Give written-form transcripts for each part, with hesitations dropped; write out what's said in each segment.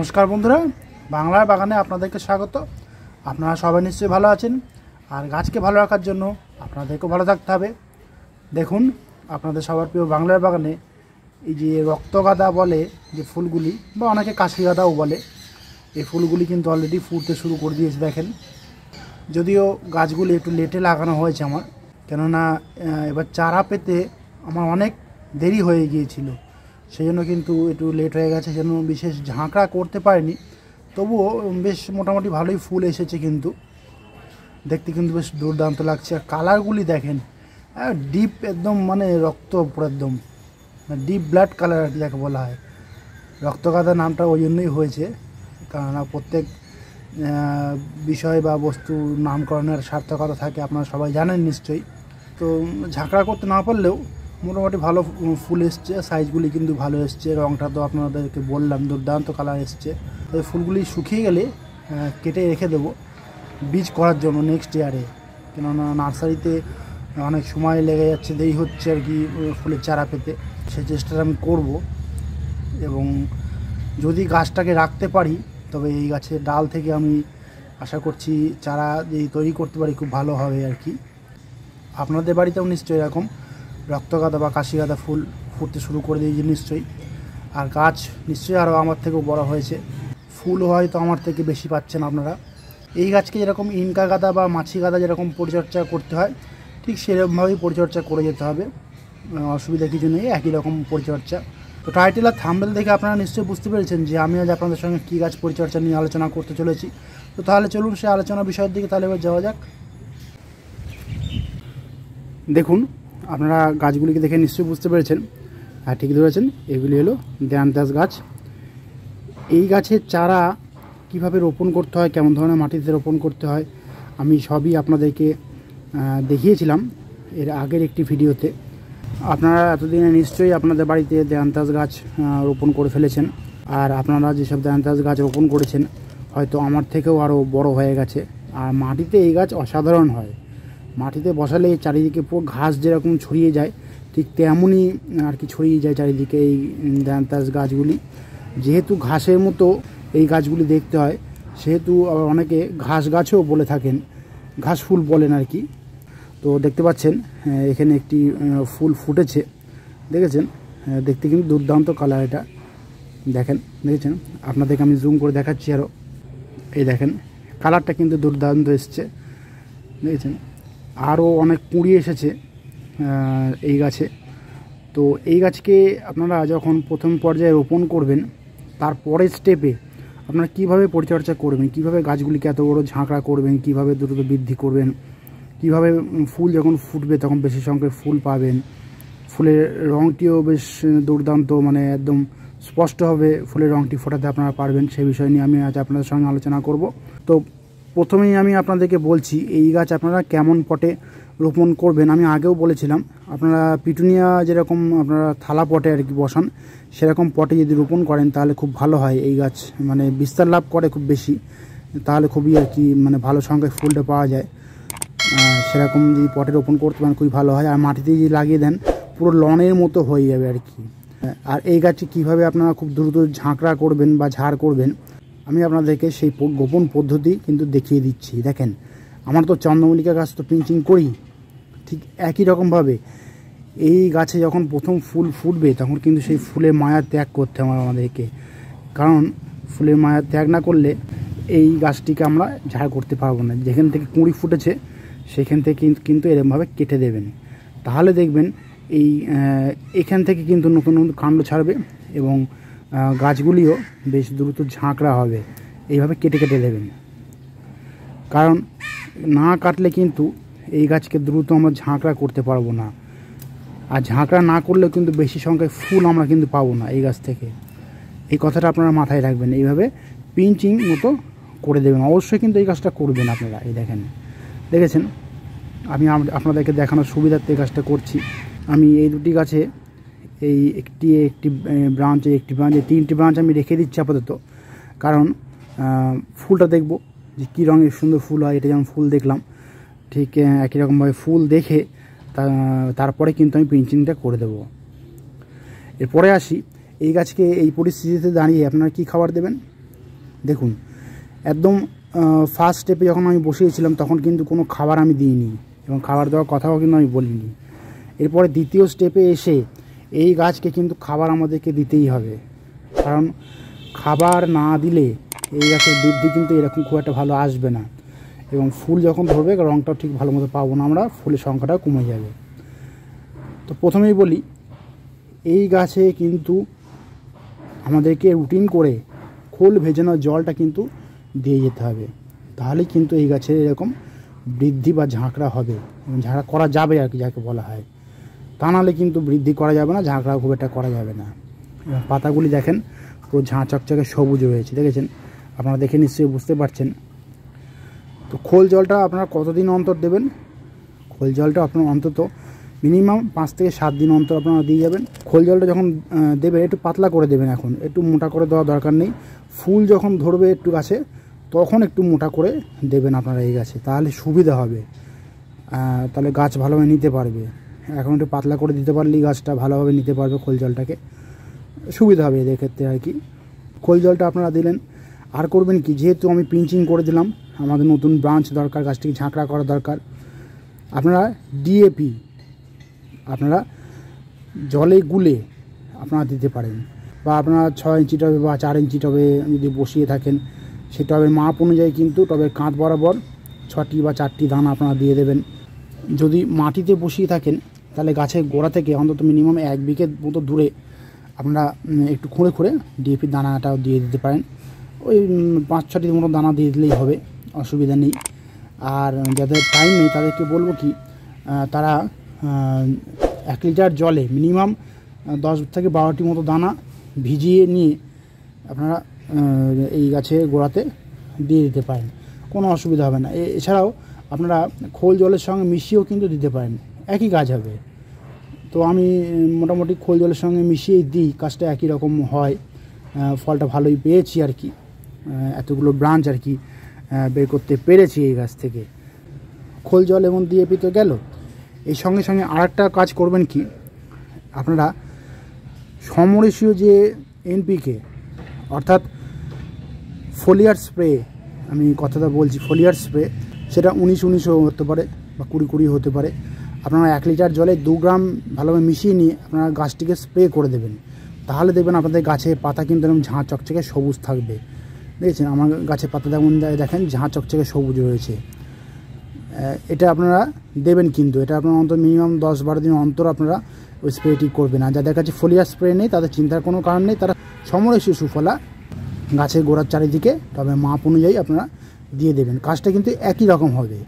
নমস্কার বন্ধুরা, বাংলার বাগানে আপনাদেরকে স্বাগত। আপনারা সবাই নিশ্চয়ই ভালো আছেন, আর গাছকে ভালো রাখার জন্য আপনাদেরকেও ভালো থাকতে হবে। দেখুন, আপনাদের সবার প্রিয় বাংলার বাগানে এই যে রক্তগাঁদা বলে যে ফুলগুলি, বা অনেকে কাশিগাঁদাও বলে, এই ফুলগুলি কিন্তু অলরেডি ফুটতে শুরু করে দিয়েছে। দেখেন, যদিও গাছগুলি একটু লেটে লাগানো হয়েছে আমার, কেননা এবার চারা পেতে আমার অনেক দেরি হয়ে গিয়েছিল, সেই জন্য কিন্তু একটু লেট হয়ে গেছে, সেজন্য বিশেষ ঝাঁকড়া করতে পারিনি। তবুও বেশ মোটামুটি ভালোই ফুল এসেছে, কিন্তু দেখতে কিন্তু বেশ দুর্দান্ত লাগছে। আর কালারগুলি দেখেন, ডিপ একদম, মানে রক্ত পুরো একদম ডিপ ব্লাড কালার আর কি যাকে বলা হয়। রক্তগাঁদা নামটা ওই জন্যই হয়েছে, কেননা প্রত্যেক বিষয় বা বস্তু নামকরণের সার্থকতা থাকে, আপনারা সবাই জানেন নিশ্চয়ই। তো ঝাঁকড়া করতে না পারলেও মোটামুটি ভালো ফুল এসছে, সাইজগুলি কিন্তু ভালো এসছে, রঙটা তো আপনাদেরকে বললাম দুর্দান্ত কালার এসছে। তো ফুলগুলি শুকিয়ে গেলে কেটে রেখে দেবো বীজ করার জন্য নেক্সট ইয়ারে, কেননা নার্সারিতে অনেক সময় লেগে যাচ্ছে, দেরি হচ্ছে আর কি ফুলের চারা পেতে। সেই চেষ্টাটা আমি করব, এবং যদি গাছটাকে রাখতে পারি তবে এই গাছের ডাল থেকে আমি আশা করছি চারা যদি তৈরি করতে পারি খুব ভালো হবে আর কি। আপনাদের বাড়িতেও নিশ্চয়ই এরকম রক্তগাঁদা বা কাশিগাঁদা ফুল ফুটতে শুরু করে দিয়েছে নিশ্চয়ই, আর গাছ নিশ্চয়ই আরও আমার থেকেও বড় হয়েছে, ফুল হয়তো আমার থেকে বেশি পাচ্ছেন আপনারা। এই গাছকে যেরকম ইনকা গাঁদা বা মাছি গাঁদা যেরকম পরিচর্যা করতে হয়, ঠিক সেরকমভাবেই পরিচর্যা করে যেতে হবে, অসুবিধা কিছু নেই, একই রকম পরিচর্যা। তো টাইটেল আর থাম্বনেল দেখে আপনারা নিশ্চয়ই বুঝতে পেরেছেন যে আমি আজ আপনাদের সঙ্গে কী গাছ পরিচর্যা নিয়ে আলোচনা করতে চলেছি। তো তাহলে চলুন সেই আলোচনা বিষয়ের দিকে তাহলে এবার যাওয়া যাক। দেখুন, আপনারা গাছগুলিকে দেখে নিশ্চয়ই বুঝতে পেরেছেন, আর ঠিক ধরেছেন, এগুলি হলো দেয়ানতাস গাছ। এই গাছের চারা কিভাবে রোপণ করতে হয়, কেমন ধরনের মাটিতে রোপণ করতে হয়, আমি সবই আপনাদেরকে দেখিয়েছিলাম এর আগের একটি ভিডিওতে। আপনারা এতদিনে নিশ্চয়ই আপনাদের বাড়িতে দেয়ানতাস গাছ রোপণ করে ফেলেছেন, আর আপনারা যেসব দেয়ানতাস গাছ রোপণ করেছেন হয়তো আমার থেকেও আরও বড় হয়ে গেছে। আর মাটিতে এই গাছ অসাধারণ হয়, মাটিতে বসালে চারিদিকে পুরো ঘাস যেরকম ছড়িয়ে যায়, ঠিক তেমনই আর কি ছড়িয়ে যায় চারিদিকে এই দেয়ানতাস গাছগুলি। যেহেতু ঘাসের মতো এই গাছগুলি দেখতে হয়, সেহেতু অনেকে ঘাস গাছও বলে থাকেন, ঘাস ফুল বলেন আর কি। তো দেখতে পাচ্ছেন এখানে একটি ফুল ফুটেছে, দেখেছেন, দেখতে কিন্তু দুর্দান্ত কালার। এটা দেখেছেন, আপনাদেরকে আমি জুম করে দেখাচ্ছি আরও। এই দেখেন, কালারটা কিন্তু দুর্দান্ত এসছে, দেখেছেন। আরও অনেক কুঁড়ি এসেছে এই গাছে। তো এই গাছকে আপনারা যখন প্রথম পর্যায়ে রোপণ করবেন, তারপরের স্টেপে আপনারা কীভাবে পরিচর্যা করবেন, কীভাবে গাছগুলিকে এত বড় ঝাঁকড়া করবেন, কীভাবে দ্রুত বৃদ্ধি করবেন, কীভাবে ফুল যখন ফুটবে তখন বেশি সংখ্যক ফুল পাবেন, ফুলের রঙটিও বেশ দুর্দান্ত, মানে একদম স্পষ্ট হবে ফুলের রঙটি ফোটাতে আপনারা পারবেন, সেই বিষয় নিয়ে আমি আজ আপনাদের সঙ্গে আলোচনা করব। তো প্রথমেই আমি আপনাদেরকে বলছি এই গাছ আপনারা কেমন পটে রোপণ করবেন। আমি আগেও বলেছিলাম, আপনারা পিটুনিয়া যেরকম আপনারা থালা পটে আর কি বসান, সেরকম পটে যদি রোপণ করেন তাহলে খুব ভালো হয়। এই গাছ মানে বিস্তার লাভ করে খুব বেশি, তাহলে খুবই আর কি মানে ভালো সংখ্যায় ফুলটা পাওয়া যায়। সেরকম যদি পটে রোপণ করতে পারেন খুবই ভালো হয়। আর মাটিতে যদি লাগিয়ে দেন পুরো লনের মতো হয়ে যাবে আর কি। আর এই গাছটি কীভাবে আপনারা খুব দ্রুত ঝাঁকড়া করবেন বা ঝাড় করবেন, আমি আপনাদেরকে সেই গোপন পদ্ধতি কিন্তু দেখিয়ে দিচ্ছি। দেখেন, আমার তো চন্দ্রমল্লিকা গাছ তো পিঞ্চিং করি, ঠিক একই রকমভাবে এই গাছে যখন প্রথম ফুল ফুটবে তখন কিন্তু সেই ফুলের মায়া ত্যাগ করতে হবে আমাদেরকে, কারণ ফুলের মায়া ত্যাগ না করলে এই গাছটিকে আমরা ঝাড় করতে পারবো না। যেখান থেকে কুঁড়ি ফুটেছে সেখান থেকে কিন্তু এরকমভাবে কেটে দেবেন, তাহলে দেখবেন এখান থেকে কিন্তু নতুন নতুন কাণ্ড ছাড়বে এবং গাছগুলিও বেশ দ্রুত ঝাঁকড়া হবে। এইভাবে কেটে কেটে দেবেন, কারণ না কাটলে কিন্তু এই গাছকে দ্রুত আমরা ঝাঁকড়া করতে পারবো না, আর ঝাঁকড়া না করলেও কিন্তু বেশি সংখ্যায় ফুল আমরা কিন্তু পাবো না এই গাছ থেকে। এই কথাটা আপনারা মাথায় রাখবেন, এইভাবে পিঞ্চিং মতো করে দেবেন। অবশ্যই কিন্তু এই কাজটা করবেন আপনারা। এই দেখেছেন, আমি আপনাদেরকে দেখানোর সুবিধার্থে এই কাজটা করছি। আমি এই দুটি গাছে একটি ব্রাঞ্চে তিনটি ব্রাঞ্চ আমি রেখে দিচ্ছি আপাতত, কারণ ফুলটা দেখব যে কী রঙের সুন্দর ফুল হয়। এটা যেমন ফুল দেখলাম, ঠিক একই রকমভাবে ফুল দেখে তারপরে কিন্তু আমি পিঞ্চিংটা করে দেব। এরপরে আসি, এই গাছকে এই পরিস্থিতিতে দাঁড়িয়ে আপনারা কী খাবার দেবেন। দেখুন একদম ফার্স্ট স্টেপে যখন আমি বসিয়েছিলাম তখন কিন্তু কোনো খাবার আমি দিইনি এবং খাবার দেওয়ার কথাও কিন্তু আমি বলিনি। এরপরে দ্বিতীয় স্টেপে এসে এই গাছকে কিন্তু খাবার আমাদেরকে দিতেই হবে, কারণ খাবার না দিলে এই গাছের বৃদ্ধি কিন্তু এরকম খুব একটা ভালো আসবে না এবং ফুল যখন ধরবে রঙটাও ঠিক ভালো মতো পাবো না আমরা, ফুলের সংখ্যাটাও কমে যাবে। তো প্রথমেই বলি, এই গাছে কিন্তু আমাদেরকে রুটিন করে খোল ভেজানো জলটা কিন্তু দিয়ে যেতে হবে, তাহলে কিন্তু এই গাছের এরকম বৃদ্ধি বা ঝাঁকড়া হবে এবং ঝাঁকড়া করা যাবে আর কি যাকে বলা হয়। তা নাহলে কিন্তু বৃদ্ধি করা যাবে না, ঝাঁকড়া খুব একটা করা যাবে না। এবং পাতাগুলি দেখেন পুরো ঝাঁ চকচকে সবুজ রয়েছে, দেখেছেন আপনারা, দেখে নিশ্চয়ই বুঝতে পারছেন। তো খোল জলটা আপনারা কতদিন অন্তর দেবেন? খোল জলটা আপনার অন্তত মিনিমাম 5 থেকে 7 দিন অন্তর আপনারা দিয়ে যাবেন। খোল জলটা যখন দেবেন একটু পাতলা করে দেবেন, এখন একটু মোটা করে দেওয়া দরকার নেই। ফুল যখন ধরবে একটু গাছে তখন একটু মোটা করে দেবেন আপনারা এই গাছে, তাহলে সুবিধা হবে, তাহলে গাছ ভালোভাবে নিতে পারবে। এখন একটু পাতলা করে দিতে পারলেই গাছটা ভালোভাবে নিতে পারবে খোল জলটাকে, সুবিধা হবে এদের ক্ষেত্রে আর কি। খোল জলটা আপনারা দিলেন। আর করবেন কি, যেহেতু আমি পিঞ্চিং করে দিলাম, আমাদের নতুন ব্রাঞ্চ দরকার, গাছটিকে ঝাঁকড়া করা দরকার, আপনারা ডিএপি আপনারা জলে গুলে আপনারা দিতে পারেন, বা আপনারা 6 ইঞ্চি টবে বা 4 ইঞ্চি টবে যদি বসিয়ে থাকেন, সে টবের মাপ অনুযায়ী কিন্তু টবের কাঁধ বরাবর 6টি বা 4টি দানা আপনারা দিয়ে দেবেন। যদি মাটিতে বসিয়ে থাকেন তাহলে গাছের গোড়া থেকে অন্তত মিনিমাম 1 বিঘে মতো দূরে আপনারা একটু খুঁড়ে খুঁড়ে ডিএপির দানাটাও দিয়ে দিতে পারেন। ওই 5-6টির মতো দানা দিয়ে দিলেই হবে, অসুবিধা নেই। আর যাদের টাইম নেই তাদেরকে বলবো কি, তারা 1 লিটার জলে মিনিমাম 10 থেকে 12টি মতো দানা ভিজিয়ে নিয়ে আপনারা এই গাছের গোড়াতে দিয়ে দিতে পারেন, কোনো অসুবিধা হবে না। এছাড়াও আপনারা খোল জলের সঙ্গে মিশিয়েও কিন্তু দিতে পারেন, একই কাজ হবে। তো আমি মোটামুটি খোল জলের সঙ্গে মিশিয়েই দিই, কাজটা একই রকম হয়, ফলটা ভালোই পেয়েছি আর কি, এতগুলো ব্রাঞ্চ আর কি বের করতে পেরেছি এই গাছ থেকে। খোল জল এবং ডিএপি তো গেল, এই সঙ্গে সঙ্গে আরেকটা কাজ করবেন কি, আপনারা সমরেশীয় যে এনপিকে অর্থাৎ ফোলিয়ার স্প্রে, আমি কথাটা বলছি ফোলিয়ার স্প্রে, সেটা 19-19 হতে পারে বা 20-20 হতে পারে। আপনারা 1 লিটার জলে 2 গ্রাম ভালোভাবে মিশিয়ে নিয়ে আপনারা গাছটিকে স্প্রে করে দেবেন, তাহলে দেখবেন আপনাদের গাছের পাতা কিন্তু এরকম ঝাঁ চকচকে সবুজ থাকবে। দেখেছেন আমার গাছের পাতা যেমন দেখেন ঝাঁ চকচকে সবুজ রয়েছে। এটা আপনারা দেবেন, কিন্তু এটা আপনারা অন্তত মিনিমাম 10-12 দিন অন্তর আপনারা ওই স্প্রেটি করবেন। আর যাদের কাছে ফোলিয়ার স্প্রে নেই তাদের চিন্তার কোনো কারণ নেই, তারা সমরেশীয় সুফলা গাছের গোড়ার চারিদিকে তবে মাপ অনুযায়ী আপনারা দিয়ে দেবেন, কাজটা কিন্তু একই রকম হবে,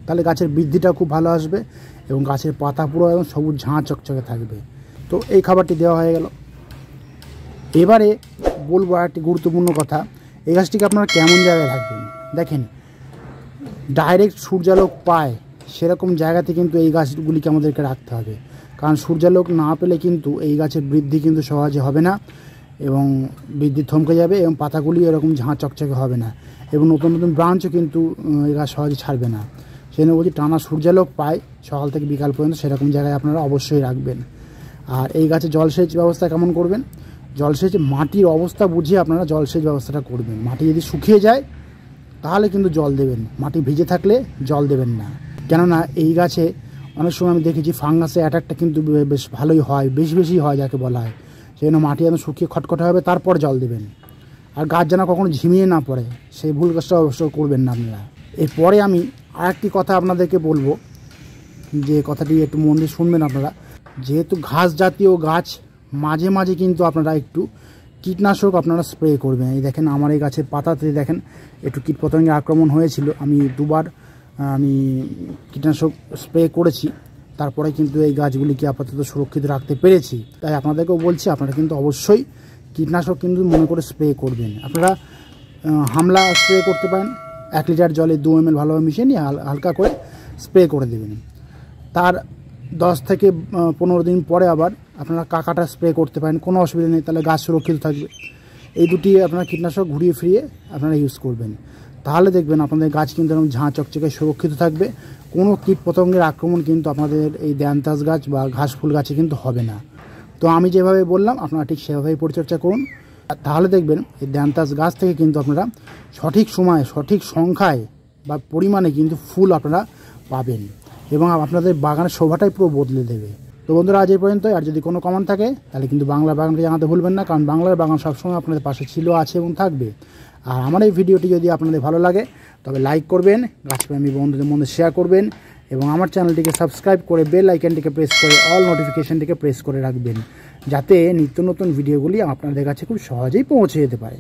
তাহলে গাছের বৃদ্ধিটা খুব ভালো আসবে এবং গাছের পাতা পুরো এবং সবুজ ঝাঁ চকচকে থাকবে। তো এই খাবারটি দেওয়া হয়ে গেল। এবারে বলবো একটি গুরুত্বপূর্ণ কথা, এই গাছটিকে আপনারা কেমন জায়গায় রাখবেন। দেখেন ডাইরেক্ট সূর্যালোক পায় সেরকম জায়গাতে কিন্তু এই গাছগুলিকে আমাদেরকে রাখতে হবে, কারণ সূর্যালোক না পেলে কিন্তু এই গাছের বৃদ্ধি কিন্তু সহজে হবে না এবং বৃদ্ধি থমকে যাবে এবং পাতাগুলি এরকম ঝাঁ চকচকে হবে না এবং নতুন নতুন ব্রাঞ্চও কিন্তু এই গাছ সহজে ছাড়বে না। সেই জন্য বলছি টানা সূর্যালোক পায় সকাল থেকে বিকাল পর্যন্ত সেরকম জায়গায় আপনারা অবশ্যই রাখবেন। আর এই গাছে জলসেচ ব্যবস্থা কেমন করবেন, জলসেচ মাটির অবস্থা বুঝিয়ে আপনারা জলসেচ ব্যবস্থাটা করবেন। মাটি যদি শুকিয়ে যায় তাহলে কিন্তু জল দেবেন, মাটি ভিজে থাকলে জল দেবেন না, কেননা এই গাছে অনেক সময় আমি দেখেছি ফাঙ্গাসের অ্যাটাকটা কিন্তু বেশ ভালোই হয়, বেশি হয় যাকে বলা হয়। সেই জন্য মাটি যেন শুকিয়ে খটখটে হবে তারপর জল দেবেন, আর গাছ যেন কখনো ঝিমিয়ে না পড়ে সেই ভুল কাজটা অবশ্যই করবেন না আপনারা। এরপরে আমি আরেকটি কথা আপনাদেরকে বলবো, যে কথাটি একটু মন দিয়ে শুনবেন আপনারা। যেহেতু ঘাস জাতীয় গাছ, মাঝে মাঝে কিন্তু আপনারা একটু কীটনাশক আপনারা স্প্রে করবেন। এই দেখেন আমার এই গাছের পাতাতে দেখেন একটু কীটপতঙ্গের আক্রমণ হয়েছিল, আমি 2বার আমি কীটনাশক স্প্রে করেছি, তারপরে কিন্তু এই গাছগুলিকে আপাতত সুরক্ষিত রাখতে পেরেছি। তাই আপনাদেরকেও বলছি আপনারা কিন্তু অবশ্যই কীটনাশক কিন্তু মনে করে স্প্রে করবেন। আপনারা হামলা স্প্রে করতে পারেন, 1 লিটার জলে 2 ml ভালোভাবে মিশিয়ে নিয়ে হালকা করে স্প্রে করে দেবেন। তার 10 থেকে 15 দিন পরে আবার আপনারা কাকাটা স্প্রে করতে পারেন, কোনো অসুবিধা নেই, তাহলে গাছ সুরক্ষিত থাকবে। এই দুটি আপনারা কীটনাশক ঘুরিয়ে ফিরিয়ে আপনারা ইউজ করবেন, তাহলে দেখবেন আপনাদের গাছ কিন্তু এরকম ঝাঁ চকচকে সুরক্ষিত থাকবে, কোনো কীটপতঙ্গের আক্রমণ কিন্তু আপনাদের এই দেয়ানতাস গাছ বা ঘাস ফুল গাছে কিন্তু হবে না। তো আমি যেভাবে বললাম আপনারা ঠিক সেভাবেই পরিচর্যা করুন। তাহলে দেখবেন এই দেয়ানতাস গাছ থেকে কিন্তু আপনারা সঠিক সময়ে সঠিক সংখ্যায় বা পরিমাণে কিন্তু ফুল আপনারা পাবেন এবং আপনাদের বাগানের শোভাটাই পুরো বদলে দেবে। তো বন্ধুরা আজ এই পর্যন্তই। আর যদি কোনো কমেন্ট থাকে তাহলে কিন্তু বাংলার বাগানটি জানাতে ভুলবেন না, কারণ বাংলার বাগান সবসময় আপনাদের পাশে ছিল, আছে এবং থাকবে। আর আমার এই ভিডিওটি যদি আপনাদের ভালো লাগে তবে লাইক করবেন, গাছপ্রেমী বন্ধুদের মধ্যে শেয়ার করবেন এবং আমার চ্যানেলটিকে সাবস্ক্রাইব করে বেল আইকনটিকে প্রেস করে অল নোটিফিকেশনটিকে প্রেস করে রাখবেন, যাতে নিত্য নতুন ভিডিওগুলি আপনাদের কাছে খুব সহজেই পৌঁছে যেতে পারে।